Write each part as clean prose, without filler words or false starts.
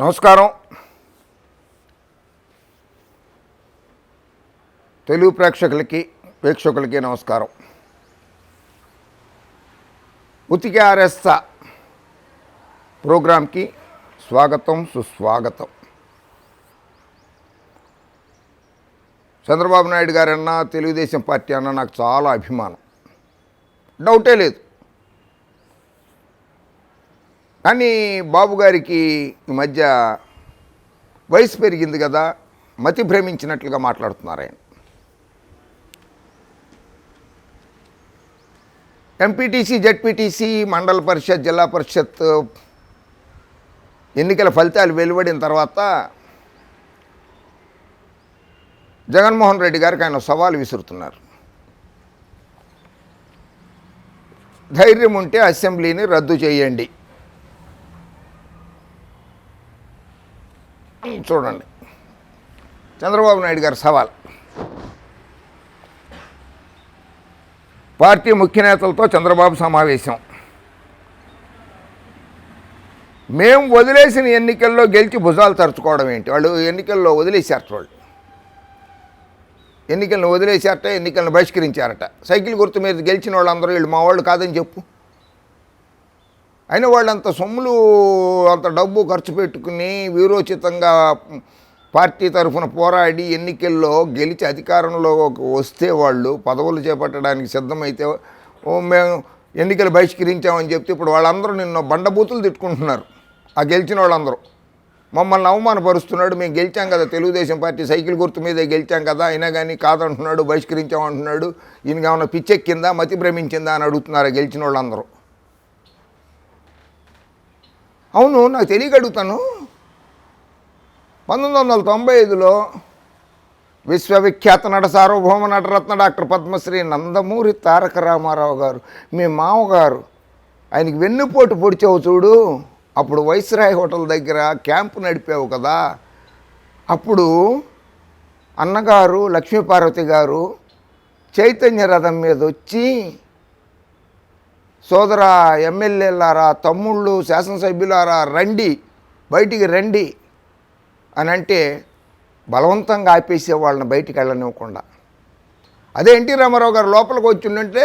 నమస్కారం. తెలుగు ప్రేక్షకులకి నమస్కారం. ఉతికి ఆరేస్తా ప్రోగ్రాంకి స్వాగతం, సుస్వాగతం. చంద్రబాబు నాయుడు గారన్నా తెలుగుదేశం పార్టీ అన్నా నాకు చాలా అభిమానం, డౌటే లేదు. కానీ బాబు గారికి ఈ మధ్య వయసు పెరిగింది కదా, మతి భ్రమించినట్లుగా మాట్లాడుతున్నారు ఆయన. ఎంపీటీసీ, జెడ్పీటీసీ, మండల పరిషత్, జిల్లా పరిషత్ ఎన్నికల ఫలితాలు వెలువడిన తర్వాత జగన్మోహన్ రెడ్డి గారికి ఆయన సవాలు విసురుతున్నారు. ధైర్యం ఉంటే అసెంబ్లీని రద్దు చేయండి. చూడండి చంద్రబాబు నాయుడు గారి సవాల్. పార్టీ ముఖ్య నేతలతో చంద్రబాబు సమావేశం. మేము వదిలేసిన ఎన్నికల్లో గెలిచి భుజాలు తరుచుకోవడం ఏంటి? వాళ్ళు ఎన్నికల్లో వదిలేశారట, ఎన్నికలను వదిలేశారట, ఎన్నికలను బహిష్కరించారట. సైకిల్ గుర్తు మీద గెలిచిన వాళ్ళందరూ వీళ్ళు మా వాళ్ళు కాదని చెప్పు. అయినా వాళ్ళంత సొమ్ములు, అంత డబ్బు ఖర్చు పెట్టుకుని వీరోచితంగా పార్టీ తరఫున పోరాడి ఎన్నికల్లో గెలిచి అధికారంలో వస్తే, వాళ్ళు పదవులు చేపట్టడానికి సిద్ధమైతే మేము ఎన్నికలు బహిష్కరించామని చెప్తే ఇప్పుడు వాళ్ళందరూ నిన్న బండబూతులు తిట్టుకుంటున్నారు. ఆ గెలిచిన వాళ్ళందరూ మమ్మల్ని అవమానపరుస్తున్నాడు. మేము గెలిచాం కదా, తెలుగుదేశం పార్టీ సైకిల్ గుర్తు మీదే గెలిచాం కదా, అయినా కానీ కాదంటున్నాడు, బహిష్కరించామంటున్నాడు. ఈయనకి ఏమన్నా పిచ్చెక్కిందా, మతి భ్రమించిందా అని అడుగుతున్నారు గెలిచిన వాళ్ళందరూ. అవును, నాకు తెలియక అడుగుతాను. 1995లో విశ్వవిఖ్యాత నట, సార్వభౌమ నటరత్న డాక్టర్ పద్మశ్రీ నందమూరి తారక రామారావు గారు, మీ మామగారు, ఆయనకి వెన్నుపోటు పొడిచావు చూడు. అప్పుడు వైస్రాయ్ హోటల్ దగ్గర క్యాంపు నడిపావు కదా. అప్పుడు అన్నగారు లక్ష్మీపార్వతి గారు చైతన్య రథం మీద వచ్చి, సోదర ఎమ్మెల్యేలారా, తమ్ముళ్ళు, శాసనసభ్యులారా, రండి, బయటికి రండి అని అంటే బలవంతంగా ఆపేసే వాళ్ళని బయటికి వెళ్ళనివ్వకుండా. అదే ఎన్టీ రామారావు గారు లోపలికి వచ్చిందంటే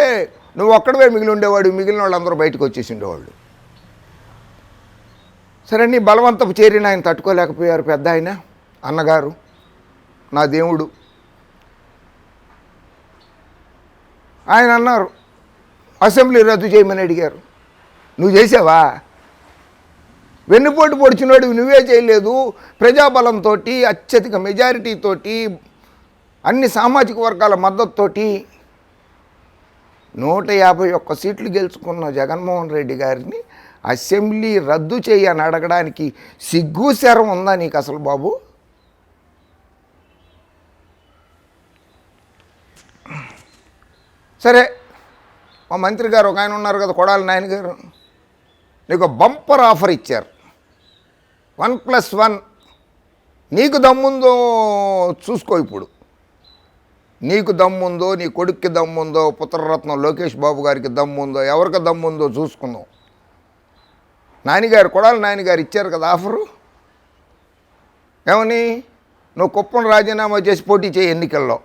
నువ్వు ఒక్కడవే మిగిలి ఉండేవాడు, మిగిలిన వాళ్ళందరూ బయటకు వచ్చేసి ఉండేవాళ్ళు. సరే, నీ బలవంతపు చేరిన ఆయన తట్టుకోలేకపోయారు పెద్ద ఆయన, అన్నగారు, నా దేవుడు. ఆయన అన్నారు అసెంబ్లీ రద్దు చేయమని అడిగారు. నువ్వు చేసావా? వెన్నుపోటు పొడిచినోడు నువ్వే చేయలేదు. ప్రజాబలంతో, అత్యధిక మెజారిటీతోటి, అన్ని సామాజిక వర్గాల మద్దతుతోటి 151 సీట్లు గెలుచుకున్న జగన్మోహన్ రెడ్డి గారిని అసెంబ్లీ రద్దు చేయని అడగడానికి సిగ్గు శరం ఉందా నీకు అసలు బాబు? సరే, మా మంత్రి గారు ఒక ఆయన ఉన్నారు కదా, కొడాలి నాయన గారు, నీకు బంపర్ ఆఫర్ ఇచ్చారు. 1+1 నీకు దమ్ముందో చూసుకో. ఇప్పుడు నీకు దమ్ముందో, నీ కొడుక్కి దమ్ముందో, పుత్రరత్నం లోకేష్ బాబు గారికి దమ్ముందో, ఎవరికి దమ్ముందో చూసుకుందాం. నాయనగారు, కొడాలి నాయనగారు ఇచ్చారు కదా ఆఫరు. ఏమని? నువ్వు కుప్పం రాజీనామా చేసి పోటీ చేయి ఎన్నికల్లో.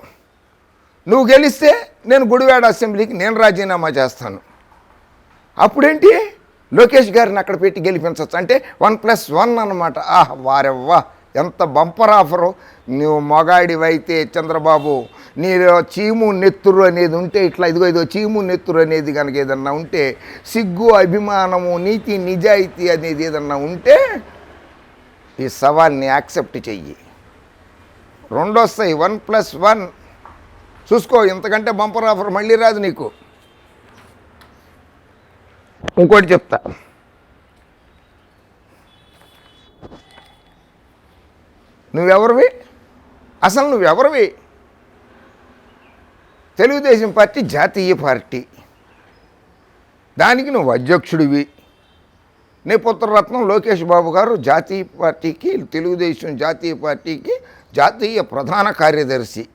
నువ్వు గెలిస్తే నేను గుడివాడ అసెంబ్లీకి నేను రాజీనామా చేస్తాను. అప్పుడేంటి, లోకేష్ గారిని అక్కడ పెట్టి గెలిపించవచ్చు అంటే 1+1 అన్నమాట. వారెవ్వా, ఎంత బంపర్ ఆఫరు. నువ్వు మగాడివైతే చంద్రబాబు, నీ చీము నెత్తురు అనేది ఉంటే, ఇట్లా ఇదిగో చీము నెత్తురు అనేది కనుక ఏదన్నా ఉంటే, సిగ్గు, అభిమానము, నీతి, నిజాయితీ అనేది ఏదన్నా ఉంటే ఈ సవాల్ని యాక్సెప్ట్ చెయ్యి. రెండొస్తాయి, 1+1 చూసుకో. ఇంతకంటే బంపర్ ఆఫర్ మళ్ళీ రాదు నీకు. ఇంకోటి చెప్తా, నువ్వెవరివి అసలు? నువ్వెవరివి? తెలుగుదేశం పార్టీ జాతీయ పార్టీ, దానికి నువ్వు అధ్యక్షుడివి. నీ పుత్రరత్నం లోకేష్ బాబు గారు జాతీయ పార్టీకి, తెలుగుదేశం జాతీయ పార్టీకి జాతీయ ప్రధాన కార్యదర్శి.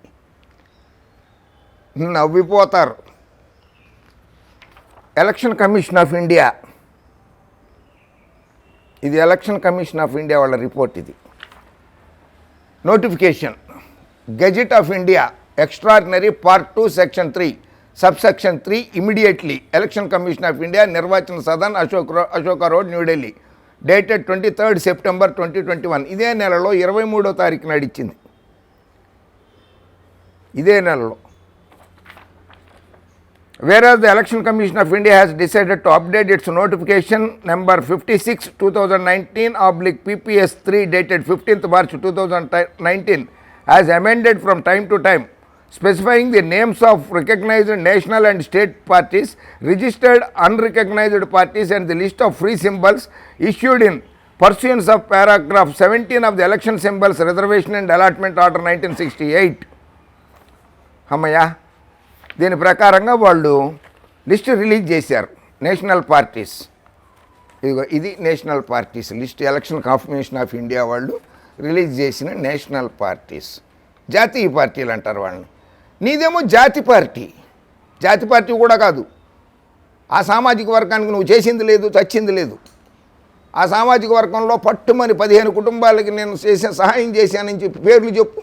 నవ్విపోతారు. ఎలక్షన్ కమిషన్ ఆఫ్ ఇండియా ఇది ఎలక్షన్ కమిషన్ ఆఫ్ ఇండియా వాళ్ళ రిపోర్ట్. ఇది notification gazette of India extraordinary part 2 section 3 subsection 3 immediately election commission of India Nirvachan Sadan Ashoka road New Delhi dated 23 September 2021. ఇదే నెలలో 23వ తారీఖు నడిచింది. ఇదే నెలలో. Whereas the Election Commission of India has decided to update its notification number 56 2019/PPS 3 dated 15th March 2019 as amended from time to time, specifying the names of recognized national and state parties, registered unrecognized parties and the list of free symbols issued in pursuance of paragraph 17 of the Election Symbols Reservation and Allotment Order 1968. అమ్మయ్య, దీని ప్రకారంగా వాళ్ళు list release చేశారు. National parties, ఇదిగో ఇది national parties list. Election commission of India వాళ్ళు release చేసిన national parties. జాతీయ పార్టీలు అంటారు వాళ్ళని. నీదేమో జాతి పార్టీ. జాతి పార్టీ కూడా కాదు. ఆ సామాజిక వర్గానికి నువ్వు చేసింది లేదు, చచ్చింది లేదు. ఆ సామాజిక వర్గంలో పట్టుమని 15 కుటుంబాలకి నేను సహాయం చేశానని చెప్పి పేర్లు చెప్పు.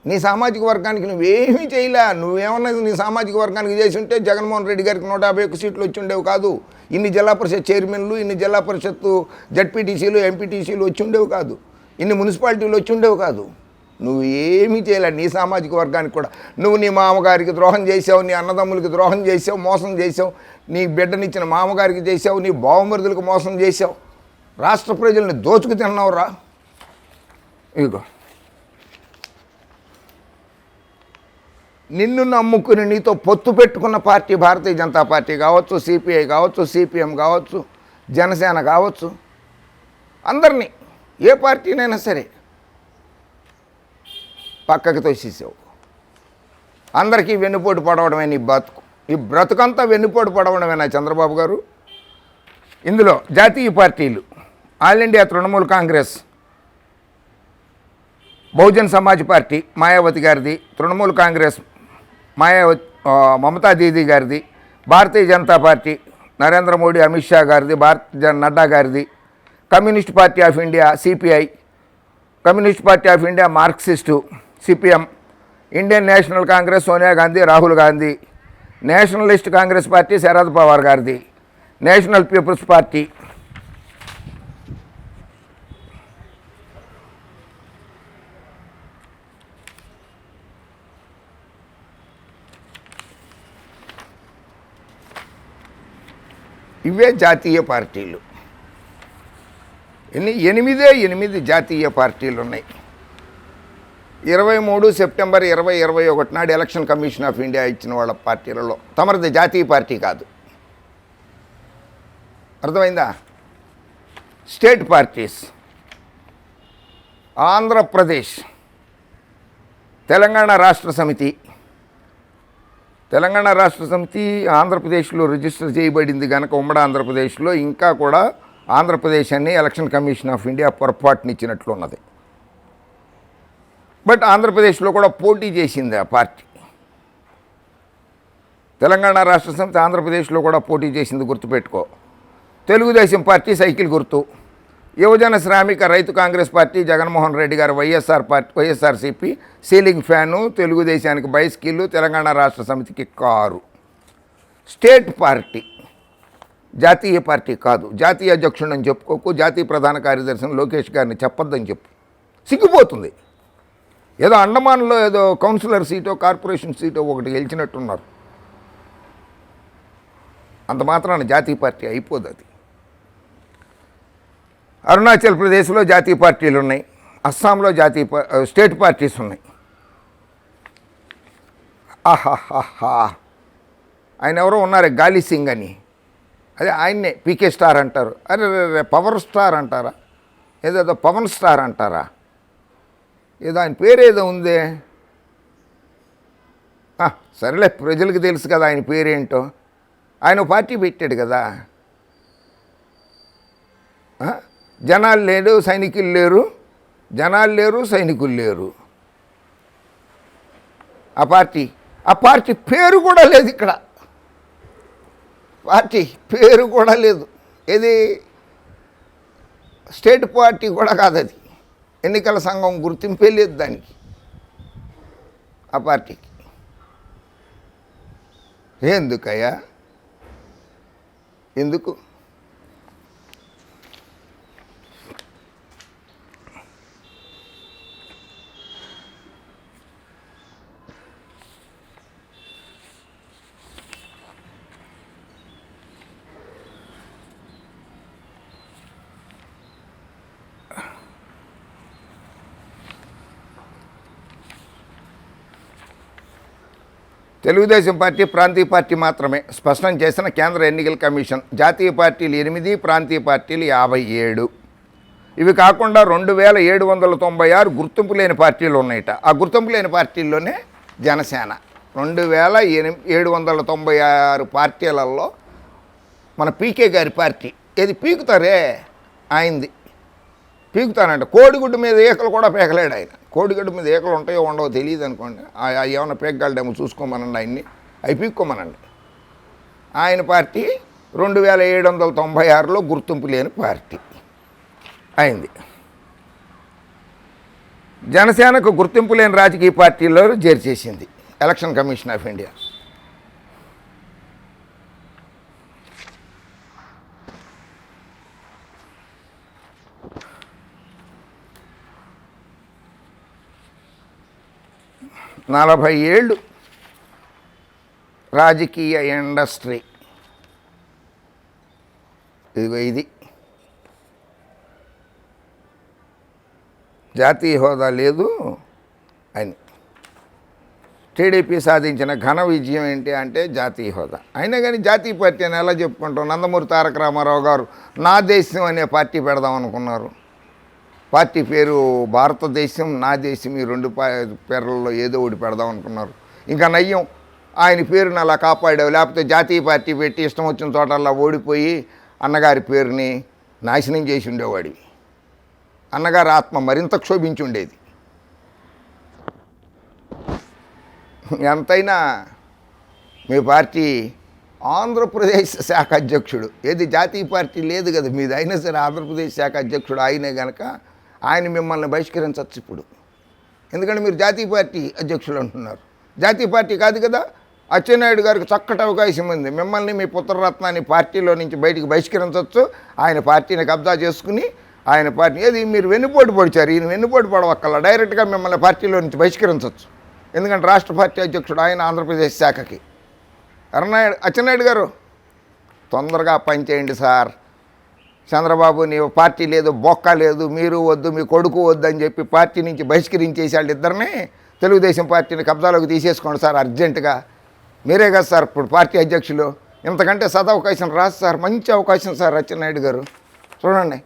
నీ సామాజిక వర్గానికి నువ్వేమీ చేయలే. నువ్వేమన్నా నీ సామాజిక వర్గానికి చేసి ఉంటే జగన్మోహన్ రెడ్డి గారికి 151 సీట్లు వచ్చి ఉండేవి కాదు. ఇన్ని జిల్లా పరిషత్ చైర్మన్లు, ఇన్ని జిల్లా పరిషత్తు జడ్పీటీసీలు, ఎంపీటీసీలు వచ్చి ఉండేవి కాదు. ఇన్ని మున్సిపాలిటీలు వచ్చి ఉండేవి కాదు. నువ్వు ఏమీ చేయలే నీ సామాజిక వర్గానికి కూడా. నువ్వు నీ మామగారికి ద్రోహం చేసావు, నీ అన్నదమ్ములకి ద్రోహం చేసావు, మోసం చేసావు. నీ బిడ్డనిచ్చిన మామగారికి చేసావు, నీ బావమరుదులకు మోసం చేసావు. రాష్ట్ర ప్రజల్ని దోచుకు తిన్నావురా. ఇదిగో నిన్ను నమ్ముకుని నీతో పొత్తు పెట్టుకున్న పార్టీ భారతీయ జనతా పార్టీ కావచ్చు, సిపిఐ కావచ్చు, సిపిఎం కావచ్చు, జనసేన కావచ్చు, అందరినీ ఏ పార్టీనైనా సరే పక్కకి తోసేసావు. అందరికీ వెన్నుపోటు పడవడమే నీ బతుకు. ఈ బ్రతుకంతా వెన్నుపోటు పడవడమేనా చంద్రబాబు గారు? ఇందులో జాతీయ పార్టీలు all India Trinamool Congress, Bahujan Samaj party Mayawati గారిది, తృణమూల్ కాంగ్రెస్ మమతా దీదీ గారిది, భారతీయ జనతా పార్టీ నరేంద్ర మోడీ అమిత్ షా గారిది, నడ్డా గారిది, communist party of India CPI, communist party of India Marxist CPM, Indian national Congress Sonia Gandhi Rahul Gandhi, Nationalist Congress party Sharad Pawar గారిది, నేషనల్ పీపుల్స్ పార్టీ, ఇవే జాతీయ పార్టీలు. 8 జాతీయ పార్టీలు ఉన్నాయి. 23 సెప్టెంబర్ 2021 నాడు ఎలక్షన్ కమిషన్ ఆఫ్ ఇండియా ఇచ్చిన వాళ్ళ పార్టీలలో తమరిది జాతీయ పార్టీ కాదు. అర్థమైందా? స్టేట్ పార్టీస్ ఆంధ్రప్రదేశ్ తెలంగాణ రాష్ట్ర సమితి. తెలంగాణ రాష్ట్ర సమితి ఆంధ్రప్రదేశ్లో రిజిస్టర్ చేయబడింది కనుక ఉమ్మడి ఆంధ్రప్రదేశ్లో ఇంకా కూడా ఆంధ్రప్రదేశ్ అని ఎలక్షన్ కమిషన్ ఆఫ్ ఇండియా పొరపాటునిచ్చినట్లున్నది. బట్ ఆంధ్రప్రదేశ్లో కూడా పోటీ చేసింది ఆ పార్టీ. తెలంగాణ రాష్ట్ర సమితి ఆంధ్రప్రదేశ్లో కూడా పోటీ చేసింది, గుర్తుపెట్టుకో. తెలుగుదేశం పార్టీ సైకిల్ గుర్తు, యువజన శ్రామిక రైతు కాంగ్రెస్ పార్టీ జగన్మోహన్ రెడ్డి గారు వైఎస్ఆర్సీపీ సీలింగ్ ఫ్యాను, తెలుగుదేశానికి బైస్కిళ్ళు, తెలంగాణ రాష్ట్ర సమితికి కారు. స్టేట్ పార్టీ జాతీయ పార్టీ కాదు. జాతీయ అధ్యక్షుడు అని చెప్పుకోకు, జాతీయ ప్రధాన కార్యదర్శిని లోకేష్ గారిని చెప్పొద్దని చెప్పు. సిగ్గిపోతుంది. ఏదో అండమాన్లో ఏదో కౌన్సిలర్ సీటో కార్పొరేషన్ సీటో ఒకటి గెలిచినట్టున్నారు. అంత మాత్రాన జాతీయ పార్టీ అయిపోదు అది. అరుణాచల్ ప్రదేశ్లో జాతీయ పార్టీలు ఉన్నాయి, అస్సాంలో స్టేట్ పార్టీస్ ఉన్నాయి. ఆహాహా, ఆయన ఎవరో ఉన్నారు గాలి సింగ్ అని, అదే ఆయన్నే పీకే స్టార్ అంటారు. అరే పవర్ స్టార్ అంటారా, ఏదో పవన్ స్టార్ అంటారా, ఏదో ఆయన పేరేదో ఉందే. సరేలే, ప్రజలకు తెలుసు కదా ఆయన పేరేంటో. ఆయన పార్టీ పెట్టాడు కదా. జనాలు లేరు, సైనికులు లేరు, జనాలు లేరు, సైనికులు లేరు. ఆ పార్టీ పేరు కూడా లేదు ఇక్కడ. పార్టీ పేరు కూడా లేదు. ఏది స్టేట్ పార్టీ కూడా కాదు అది. ఎన్నికల సంఘం గుర్తింపే లేదు దానికి, ఆ పార్టీకి. ఎందుకయ్యా, ఎందుకు? తెలుగుదేశం పార్టీ ప్రాంతీయ పార్టీ మాత్రమే స్పష్టం చేసిన కేంద్ర ఎన్నికల కమిషన్. జాతీయ పార్టీలు 8, ప్రాంతీయ పార్టీలు 57. ఇవి కాకుండా 2796 గుర్తింపు లేని పార్టీలు ఉన్నాయట. ఆ గుర్తింపు లేని పార్టీల్లోనే జనసేన. 2796 పార్టీలలో మన పీకే గారి పార్టీ ఏది పీకుతారే, ఆయనది పీకుతానంట. కోడిగుడ్డు మీద ఈకలు కూడా పీకలేడు ఆయన. కోడిగుడ్డు మీద ఈకలు ఉంటాయో ఉండవో తెలియదు అనుకోండి, ఏమన్నా పీకగలడేమో చూసుకోమనండి, ఆయన్ని అవి పీక్కోమనండి. ఆయన పార్టీ 2796లో గుర్తింపు లేని పార్టీ అయింది. జనసేనకు గుర్తింపు లేని రాజకీయ పార్టీల్లో చేర్చేసింది ఎలక్షన్ కమిషన్ ఆఫ్ ఇండియా. నలభై ఏళ్ళు రాజకీయ ఇండస్ట్రీ, ఇదిగో ఇది. జాతీయ హోదా లేదు అని టీడీపీ సాధించిన ఘన విజయం ఏంటి అంటే జాతీయ హోదా. అయినా కానీ జాతీయ పార్టీ అని ఎలా చెప్పుకుంటాం? నందమూరి తారక రామారావు గారు నా దేశం అనే పార్టీ పెడదాం అనుకున్నారు. పార్టీ పేరు భారతదేశం, నా దేశం, ఈ 2 పేర్లలో ఏదో ఒకటి పెడదాం అనుకున్నారు. ఇంకా నయ్యం, ఆయన పేరుని అలా కాపాడావు. లేకపోతే జాతీయ పార్టీ పెట్టి ఇష్టం వచ్చిన చోటల్లా ఓడిపోయి అన్నగారి పేరుని నాశనం చేసి ఉండేవాడివి. అన్నగారి ఆత్మ మరింత క్షోభించి ఉండేది. ఎంతైనా మీ పార్టీ ఆంధ్రప్రదేశ్ శాఖ అధ్యక్షుడు, ఏది జాతీయ పార్టీ లేదు కదా మీది, అయినా సరే ఆంధ్రప్రదేశ్ శాఖ అధ్యక్షుడు ఆయనే కనుక ఆయన మిమ్మల్ని బహిష్కరించవచ్చు ఇప్పుడు. ఎందుకంటే మీరు జాతీయ పార్టీ అధ్యక్షులు అంటున్నారు. జాతీయ పార్టీ కాదు కదా. అచ్చెన్నాయుడు గారికి చక్కటి అవకాశం ఉంది. మిమ్మల్ని మీ పుత్రరత్నాన్ని పార్టీలో నుంచి బయటికి బహిష్కరించవచ్చు. ఆయన పార్టీని కబ్జా చేసుకుని ఆయన పార్టీ ఏది మీరు వెన్నుపోటు పొడిచారు, ఈయన వెన్నుపోటు పడవక్కల డైరెక్ట్గా మిమ్మల్ని పార్టీలో నుంచి బహిష్కరించవచ్చు. ఎందుకంటే రాష్ట్ర పార్టీ అధ్యక్షుడు ఆయన ఆంధ్రప్రదేశ్ శాఖకి. అచ్చెన్నాయుడు గారు తొందరగా పనిచేయండి సార్. చంద్రబాబు నీ పార్టీ లేదు, బొక్క లేదు, మీరు వద్దు, మీ కొడుకు వద్దు అని చెప్పి పార్టీ నుంచి బహిష్కరించేసి వాళ్ళిద్దరినీ తెలుగుదేశం పార్టీని కబ్జాలోకి తీసేసుకోండి సార్ అర్జెంటుగా. మీరే కదా సార్ ఇప్పుడు పార్టీ అధ్యక్షులు. ఇంతకంటే సదవకాశం రాదు సార్. మంచి అవకాశం సార్ అచ్చెన్నాయుడు గారు. చూడండి,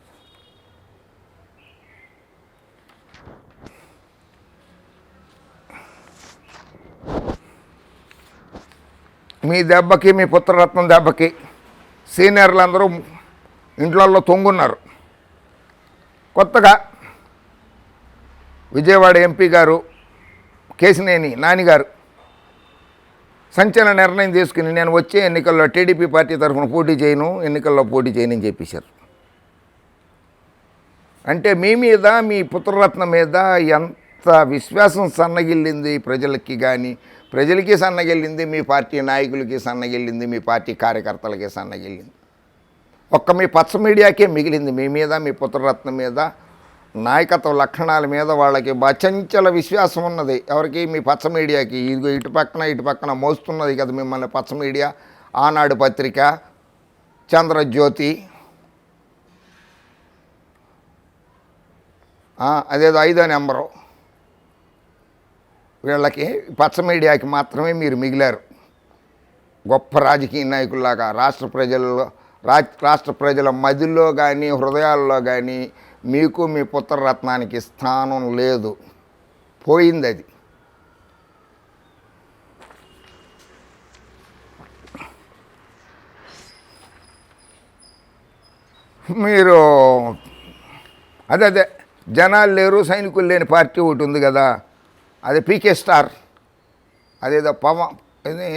మీ దెబ్బకి, మీ పుత్రరత్నం దెబ్బకి సీనియర్లు అందరూ ఇంట్లలో తొంగున్నారు. కొత్తగా విజయవాడ ఎంపీ గారు కేశినేని నాని గారు సంచలన నిర్ణయం తీసుకుని నేను వచ్చే ఎన్నికల్లో టీడీపీ పార్టీ తరఫున పోటీ చేయను, ఎన్నికల్లో పోటీ చేయనని చెప్పేశారు. అంటే మీ మీద, మీ పుత్రరత్నం మీద ఎంత విశ్వాసం సన్నగిల్లింది ప్రజలకి. కానీ ప్రజలకి సన్నగిల్లింది, మీ పార్టీ నాయకులకి సన్నగిల్లింది, మీ పార్టీ కార్యకర్తలకి సన్నగిల్లింది. ఒక్క మీ పచ్చ మీడియాకే మిగిలింది. మీ మీద, మీ పుత్రరత్నం మీద, నాయకత్వ లక్షణాల మీద వాళ్ళకి అచంచల విశ్వాసం ఉన్నది. ఎవరికి? మీ పచ్చ మీడియాకి. ఇదిగో ఇటు పక్కన మోస్తున్నది కదా మిమ్మల్ని పచ్చ మీడియా. ఆనాడు పత్రిక, చంద్రజ్యోతి, అదేదో 5వ నెంబరు. వీళ్ళకి పచ్చ మీడియాకి మాత్రమే మీరు మిగిలారు. గొప్ప రాజకీయ నాయకుల్లాగా రాష్ట్ర ప్రజల మదిలో కానీ హృదయాల్లో కానీ మీకు, మీ పుత్రరత్నానికి స్థానం లేదు. పోయింది అది. మీరు అదే జనాలు లేరు, సైనికులు లేని పార్టీ ఒకటి ఉంది కదా, అది పీకే స్టార్. అదేదో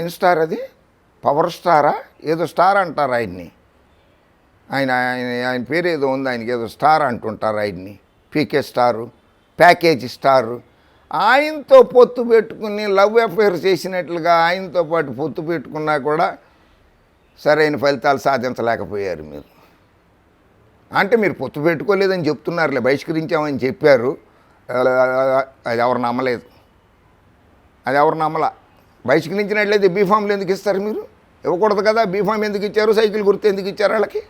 ఏం స్టార్ అది? పవర్ స్టారా ఏదో స్టార్ అంటారు ఆయన్ని. ఆయన పేరు ఏదో ఉంది, ఆయనకి ఏదో స్టార్ అంటుంటారు ఆయన్ని, పీకే స్టారు, ప్యాకేజీ స్టారు. ఆయనతో పొత్తు పెట్టుకుని లవ్ అఫేర్ చేసినట్లుగా ఆయనతో పాటు పొత్తు పెట్టుకున్నా కూడా సరైన ఫలితాలు సాధించలేకపోయారు మీరు. అంటే మీరు పొత్తు పెట్టుకోలేదని చెప్తున్నారులే, బహిష్కరించామని చెప్పారు, అది ఎవరు నమ్మలేదు. అది ఎవరు నమ్మలా. బహిష్కరించినట్లయితే బీఫామ్లు ఎందుకు ఇస్తారు మీరు? ఇవ్వకూడదు కదా. బీఫామ్ ఎందుకు ఇచ్చారు? సైకిల్ గుర్తు ఎందుకు ఇచ్చారు వాళ్ళకి?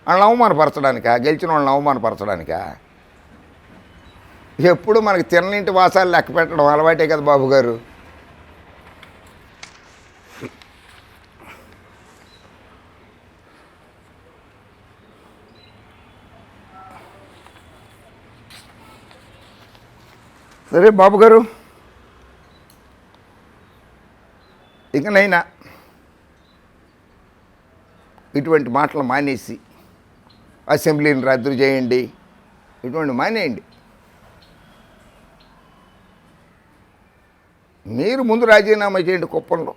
వాళ్ళని అవమానపరచడానికా? గెలిచిన వాళ్ళని అవమానపరచడానికా? ఎప్పుడు మనకి తిన్నింటి వాసాలు లెక్క పెట్టడం అలవాటే కదా బాబు గారు. సరే బాబు గారు, ఇకనైనా ఇటువంటి మాటలు మానేసి అసెంబ్లీని రద్దు చేయండి, ఇటువంటి మానేయండి. మీరు ముందు రాజీనామా చేయండి. కుప్పంలో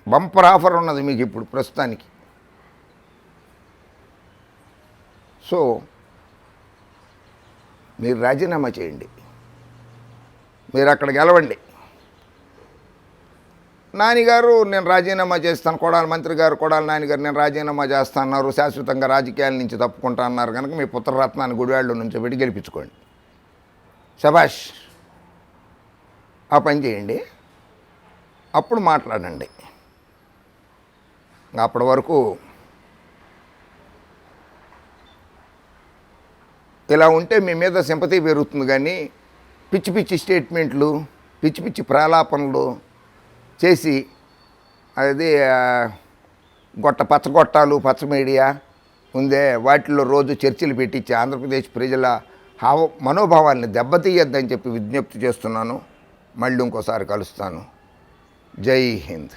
బంపర్ ఆఫర్ ఉన్నది మీకు ఇప్పుడు ప్రస్తుతానికి. సో మీరు రాజీనామా చేయండి, మీరు అక్కడ గెలవండి. నానిగారు నేను రాజీనామా చేస్తాను, కొడాలి మంత్రి గారు కొడాలి నానిగారు నేను రాజీనామా చేస్తాన్నారు, శాశ్వతంగా రాజకీయాల నుంచి తప్పుకుంటా అన్నారు కనుక మీ పుత్రరత్నాన్ని గుడివాడలో నుంచి పెట్టి గెలిపించుకోండి. శభాష్, ఆ పని చేయండి, అప్పుడు మాట్లాడండి. అప్పటి వరకు ఇలా ఉంటే మీ మీద సింపతి పెరుగుతుంది, కానీ పిచ్చి పిచ్చి స్టేట్మెంట్లు, పిచ్చి పిచ్చి ప్రాలాపనలు చేసి అది పచ్చగొట్టాలు, పచ్చ మీడియా ఉందే, వాటిల్లో రోజు చర్చలు పెట్టించి ఆంధ్రప్రదేశ్ ప్రజల మనోభావాల్ని దెబ్బతీయొద్దని చెప్పి విజ్ఞప్తి చేస్తున్నాను. మళ్ళీ ఇంకోసారి కలుస్తాను. జై హింద్.